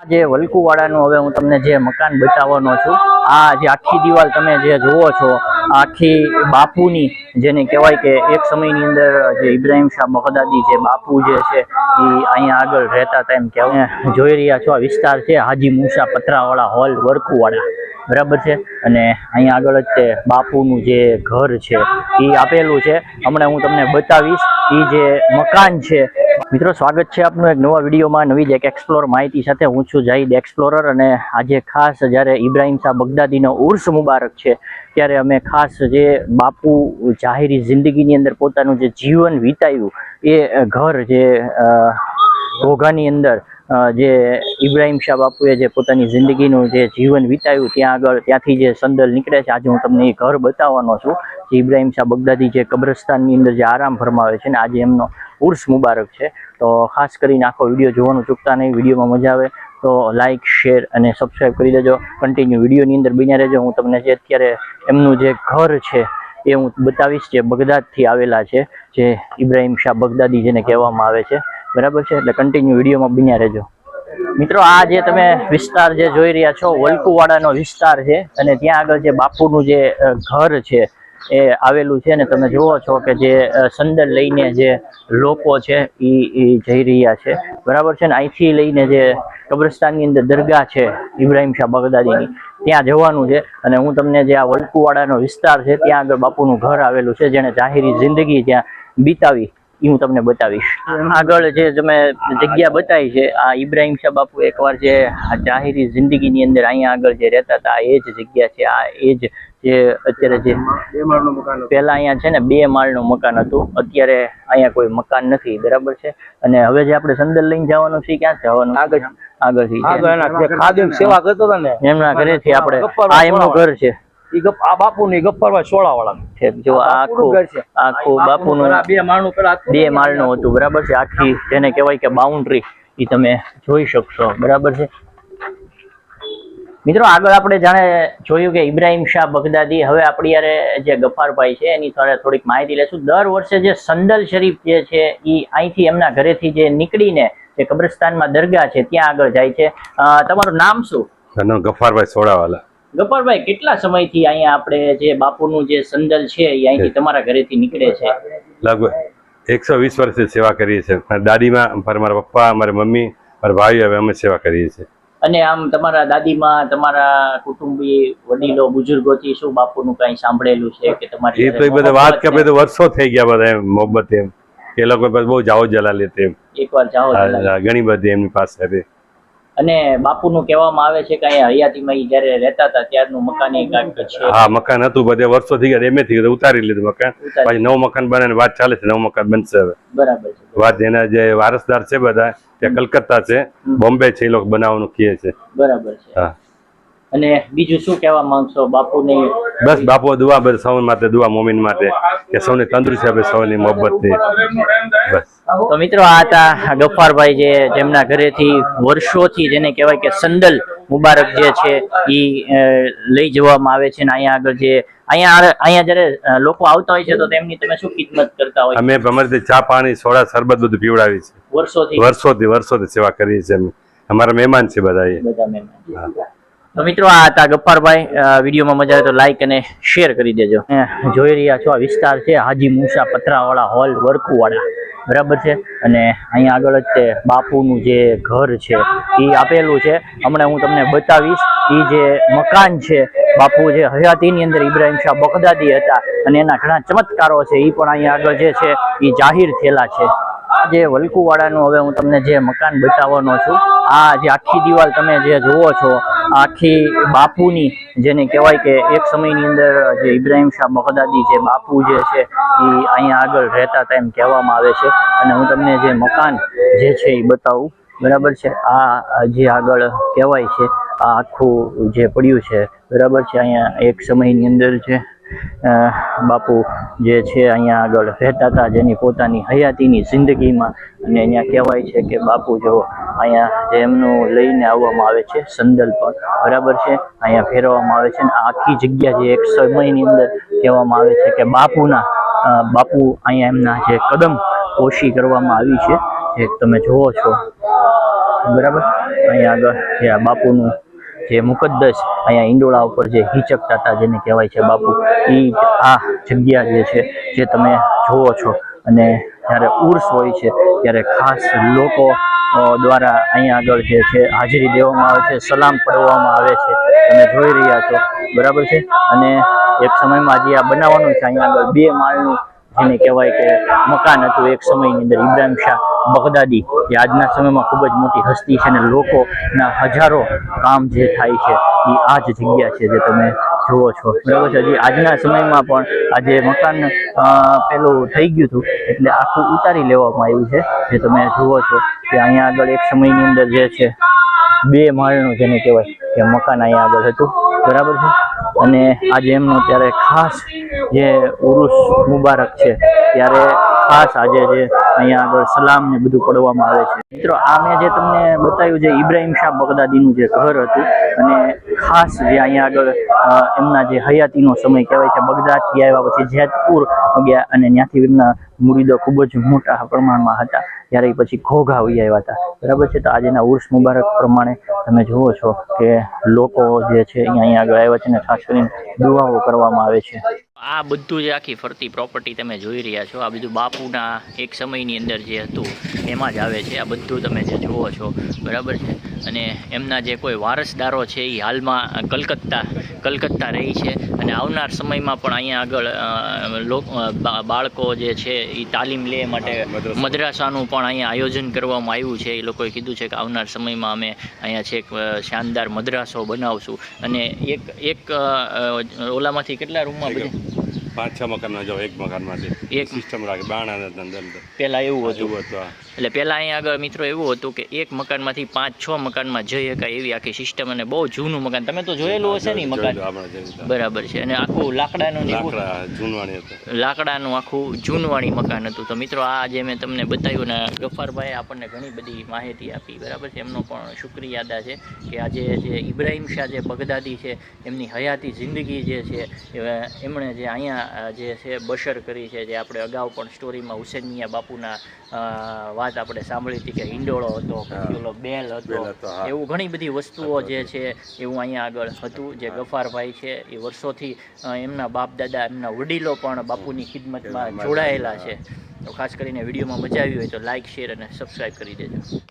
જે વલકુવાડાનું હવે હું તમને જે મકાન બતાવવાનો છું, આ જે આખી દિવાલ તમે જે જુઓ છો, આખી બાપુની જેને કહેવાય કે એક સમયની અંદર જે ઇબ્રાહિમ શાહ બગદાદી જે બાપુ જે છે એ અહીંયા આગળ રહેતા હતા એમ કહેવાય. જોઈ રહ્યા છો આ વિસ્તાર છે હાજી મૂસા પથરાવાળા હોલ વલકુવાડા, બરાબર છે. અને અહીંયા આગળ જ તે બાપુનું જે ઘર છે એ આપેલું છે. હમણાં હું તમને બતાવીશ એ જે મકાન છે. મિત્રો, સ્વાગત છે આપનું એક નવા વિડીયોમાં, નવી જ એક એક્સપ્લોર માહિતી સાથે. હું છું જાહિદ એક્સપ્લોરર અને આજે ખાસ જ્યારે ઇબ્રાહિમ શાહ બગદાદીનો ઉર્સ મુબારક છે ત્યારે અમે ખાસ જે બાપુ જાહેરી જિંદગીની અંદર પોતાનું જે જીવન વિતાવ્યું એ ઘર જે ઘોઘાની અંદર જે ઇબ્રાહિમ શાહ બાપુએ જે પોતાની જિંદગીનું જે જીવન વિતાવ્યું ત્યાં આગળ ત્યાંથી જે સંદલ નીકળે છે, આજે હું તમને એ ઘર બતાવવાનો છું. જે ઇબ્રાહિમ શાહ બગદાદી જે કબ્રસ્તાનની અંદર જે આરામ ફરમાવે છે ને આજે એમનો ઉર્સ મુબારક છે. તો ખાસ કરીને આખો વિડીયો જોવાનું ચૂકતા નહીં. વિડીયોમાં મજા આવે તો લાઇક, શેર અને સબસ્ક્રાઈબ કરી દેજો. કન્ટિન્યુ વિડીયોની અંદર બન્યા રહેજો. હું તમને જે અત્યારે એમનું જે ઘર છે એ હું બતાવીશ, જે બગદાદથી આવેલા છે, જે ઇબ્રાહિમ શાહ બગદાદી જેને કહેવામાં આવે છે, બરાબર છે. એટલે કન્ટિન્યુ વિડીયોમાં બન્યા રહેજો. મિત્રો, આ જે તમે વિસ્તાર જે જોઈ રહ્યા છો વલકુવાડાનો વિસ્તાર છે અને ત્યાં આગળ જે બાપુનું જે ઘર છે એ આવેલું છે. ને તમે જુઓ છો કે જે સંદર લઈને જે લોકો છે એ જઈ રહ્યા છે, બરાબર છે. ને અહીંથી લઈને જે કબ્રસ્તાનની અંદર દરગાહ છે ઇબ્રાહિમ શાહ બગદાદીની, ત્યાં જવાનું છે. અને હું તમને જે આ વલકુવાડાનો વિસ્તાર છે ત્યાં આગળ બાપુનું ઘર આવેલું છે, જેને જાહેરી જિંદગી ત્યાં બીતાવી એ હું તમને બતાવીશ. આગળ જે તમે જગ્યા બતાવી છે, આ ઇબ્રાહિમ શાહ બાપુ એકવાર જે જાહેરી જિંદગીની અંદર અહીંયા આગળ જે રહેતા હતા એ જ જગ્યા છે. આ એ જ જે અત્યારે જે પહેલા અહીંયા છે ને 2 માળનું મકાન હતું, અત્યારે અહીંયા કોઈ મકાન નથી, બરાબર છે. અને હવે જે આપણે સંદર લઈને જવાનું છે ક્યાં જવાનું? આગળથી સેવા કરતો હતા ને એમના ઘરેથી આપણે, આ એમનું ઘર છે. આ બાપુની ગફ્ફરભાઈ સોળાવાળા છે. જો આખું બાપુનું 2 માળનું હતું, બરાબર છે. આખી જેને કહેવાય કે બાઉન્ડ્રી એ તમે જોઈ શકશો, બરાબર છે. મિત્રો, આગળ આપણે જાણે જોયું કે ઇબ્રાહિમ શાહ બગદાદી, હવે આપણી યારે જે ગફ્ફારભાઈ છે એની થોડીક માહિતી લેશું. દર વર્ષે જે સંદલ શરીફ જે છે એ અહીંથી એમના ઘરેથી જે નીકળીને જે કબ્રસ્તાનમાં દરગાહ છે ત્યાં આગળ જાય છે. તમારું નામ શું? ગફ્ફારભાઈ સોળાવાલા. ગફ્ફારભાઈ, કેટલા સમયથી અહીંયા આપણે જે બાપુનું જે સંદલ છે એ અહીંથી તમારા ઘરેથી નીકળે છે? લગભગ 120 વર્ષથી સેવા કરીએ છીએ. દાદીમાં, મારા પપ્પા, મારી મમ્મી, મારા ભાઈ, હવે અમે સેવા કરીએ છીએ. અને આમ તમારા દાદીમાં, તમારા કુટુંબી વડીલો બુજુર્ગોથી શું બાપુનું કઈ સાંભળેલું છે કે તમારી? એ તો બધા વાત કે તો વર્ષો થઈ ગયા બધા એમ મોહબ્બત એમ એ લોકો બહુ જાઓ જલાલી હતી, એકવાર જાઓ ઘણી બધી એમની પાસે હતી. અને બાપુનું કહેવામાં આવે છે કે અહીંયા હયાતીમાં જયારે રહેતા હતા ત્યારનું મકાન એક છે. હા, મકાન હતું, બધે વર્ષો થઈ ગયા, એમે થી ઉતારી લીધું મકાન. પછી નવું મકાન બને વાત ચાલે છે, નવું મકાન બનશે હવે, બરાબર છે. વાત એના જે વારસદાર છે બધા ત્યાં કલકત્તા છે, બોમ્બે છે, એ લોકો બનાવવાનું કહે છે, બરાબર છે. હા. અને બીજું શું કહેવા માંગશો બાપુની? બસ બાપુ દુઆ, બસ સૌ માટે દુઆ, મોમીન માટે કે સૌને તંદુરસ્તી આપે, સૌની મોહબ્બતથી, બસ. તો મિત્રો, આ હતા ગફ્ફારભાઈ જેમના ઘરેથી વર્ષોથી જેને કહેવાય કે સંદલ મુબારક જે છે એ લઈ જવામાં આવે છે. ને અહીંયા આગળ જે અહીંયા જયારે લોકો આવતા હોય છે તો તેમની તમે શું ખિદમત કરતા હોય? અમે અમારી ચા, પાણી, સોડા, શરબત બધું પીવડાવી છે. વર્ષોથી સેવા કરીએ છીએ અમે. અમારા મહેમાન છે બધા મહેમાન. તો મિત્રો, આ હતા ગફ્ફારભાઈ. વિડીયોમાં મજા આવે તો લાઈક અને શેર કરી દેજો. જોઈ રહ્યા છો આ વિસ્તાર છે હાજી મૂસા પથરાવાળા હોલ વલકુવાડા, બરાબર છે. અને અહીંયા આગળ જ તે બાપુનું જે ઘર છે એ આપેલું છે. હમણાં હું તમને બતાવીશ એ જે મકાન છે. બાપુ જે હયાતીની અંદર ઇબ્રાહિમ શાહ બગદાદી હતા અને એના ઘણા ચમત્કારો છે એ પણ અહીંયા આગળ જે છે એ જાહેર થયેલા છે. જે વલકુવાડાનું હવે હું તમને જે મકાન બતાવવાનો છું, આ જે આખી દિવાલ તમે જે જુઓ છો, આખી બાપુની જેને કહેવાય કે એક સમયની અંદર જે ઇબ્રાહિમ શાહ બગદાદી જે બાપુ જે છે એ અહીંયા આગળ રહેતા હતા એમ કહેવામાં આવે છે. અને હું તમને જે મકાન જે છે એ બતાવું, બરાબર છે. આ જે આગળ કહેવાય છે આ આખું જે પડ્યું છે, બરાબર છે. અહીંયા એક સમયની અંદર છે બાપુ જે છે અહીંયા આગળ રહેતા હતા, જેની પોતાની હયાતીની જિંદગીમાં. અને અહીંયા કહેવાય છે કે બાપુ જો અહીંયા જે એમનું લઈને આવવામાં આવે છે સંદલ પણ, બરાબર છે, અહીંયા ફેરવવામાં આવે છે. અને આખી જગ્યા જે એક સમયની અંદર કહેવામાં આવે છે કે બાપુ અહીંયા એમના જે કદમ પોશી કરવામાં આવી છે, જે તમે જુઓ છો, બરાબર. અહીંયા આગળ જે આ બાપુનું જે મુકદ્દસ અહીંયા ઈંડોળા ઉપર જે હિચકતા હતા જેને કહેવાય છે બાપુ, એ આ જગ્યા જે છે જે તમે જુઓ છો. અને જ્યારે ઉર્સ હોય છે ત્યારે ખાસ લોકો દ્વારા અહીંયા આગળ જે છે હાજરી દેવામાં આવે છે, સલામ પઢવામાં આવે છે, તમે જોઈ રહ્યા છો, બરાબર છે. અને એક સમયમાં જે આ બનાવવાનું છે અહીંયા આગળ 2 માળનું જેને કહેવાય કે મકાન હતું એક સમયની અંદર. ઇબ્રાહિમ શાહ બગદાદી જે આજના સમયમાં ખૂબ જ મોટી હસ્તી છે અને લોકોના હજારો કામ જે થાય છે એ આ જ જગ્યા છે જે તમે જુઓ છો, બરાબર છે. હજી આજના સમયમાં પણ આ જે મકાન પેલું થઈ ગયું હતું એટલે આખું ઉતારી લેવામાં આવ્યું છે જે તમે જુઓ છો કે અહીંયા આગળ એક સમયની અંદર જે છે 2 માળનું જેને કહેવાય કે મકાન અહીંયા આગળ હતું, બરાબર છે. અને આજે એમનો ત્યારે ખાસ જે ઉરુસ મુબારક છે ત્યારે ખાસ આજે જે અહીંયા આગળ સલામ ને બધું પડવામાં આવે છે. મિત્રો આ મેં જે તમને બતાવ્યું જે ઇબ્રાહિમ શાહ બગદાદીનું જે ઘર હતું અને ખાસ જે અહીંયા આગળ એમના જે હયાતીનો સમય કહેવાય છે, બગદાદથી આવ્યા પછી જેતપુર ગયા અને ત્યાંથી એમના મુરીદો ખૂબ જ મોટા પ્રમાણમાં હતા, ત્યારે પછી ઘોઘા વહી આવ્યા હતા, બરાબર છે. તો આજના ઉર્સ મુબારક પ્રમાણે તમે જુઓ છો કે લોકો જે છે અહીંયા આગળ આવ્યા છે અને ખાસ કરીને દુઆઓ કરવામાં આવે છે. આ બધું જે આખી ફરતી પ્રોપર્ટી તમે જોઈ રહ્યા છો આ બધું બાપુના એક સમયની અંદર જે હતું એમાં જ આવે છે. આ બધું તમે જે જુઓ છો, બરાબર છે. અને એમના જે કોઈ વારસદારો છે એ હાલમાં કલકત્તા રહી છે અને આવનાર સમયમાં પણ અહીંયા આગળ બાળકો જે છે એ તાલીમ લે માટે મદ્રાસાનું પણ અહીંયા આયોજન કરવામાં આવ્યું છે. એ લોકોએ કીધું છે કે આવનાર સમયમાં અમે અહીંયા છે એક શાનદાર મદ્રાસો બનાવશું. અને એક ઓલામાંથી કેટલા રૂમમાં બધે 5-6 મકાનમાં જાઓ, એક મકાનમાંથી એક સિસ્ટમ રાખે બાણા અંદર. પહેલાં એવું હતું એટલે પહેલાં અહીંયા આગળ મિત્રો એવું હતું કે એક મકાનમાંથી 5-6 મકાનમાં જઈ શકાય એવી આખી સિસ્ટમ. અને બહુ જૂનું મકાન, તમે તો જોયેલું હશે ને મકાન, બરાબર છે. અને આખું લાકડાનું આખું જૂનવાણી મકાન હતું. તો મિત્રો આ જે મેં તમને બતાવ્યું ને ગફ્ફારભાઈએ આપણને ઘણી બધી માહિતી આપી, બરાબર છે. એમનો પણ શુક્રિયા અદા છે કે આજે જે ઇબ્રાહિમ શાહ જે બગદાદી છે એમની હયાતી જિંદગી જે છે એમણે જે અહીંયા જે છે બશર કરી છે. જે આપણે અગાઉ પણ સ્ટોરીમાં હુસેન મિયા બાપુના વાત આપણે સાંભળી હતી કે હિંડોળો હતો, પછી ઓલો બેલ હતો, એવું ઘણી બધી વસ્તુઓ જે છે એવું અહીંયા આગળ હતું. જે ગફ્ફારભાઈ છે એ વર્ષોથી એમના બાપ દાદા એમના વડીલો પણ બાપુની ખિદમતમાં જોડાયેલા છે. તો ખાસ કરીને વિડીયોમાં મજા આવી હોય તો લાઇક, શેર અને સબસ્ક્રાઈબ કરી દેજો.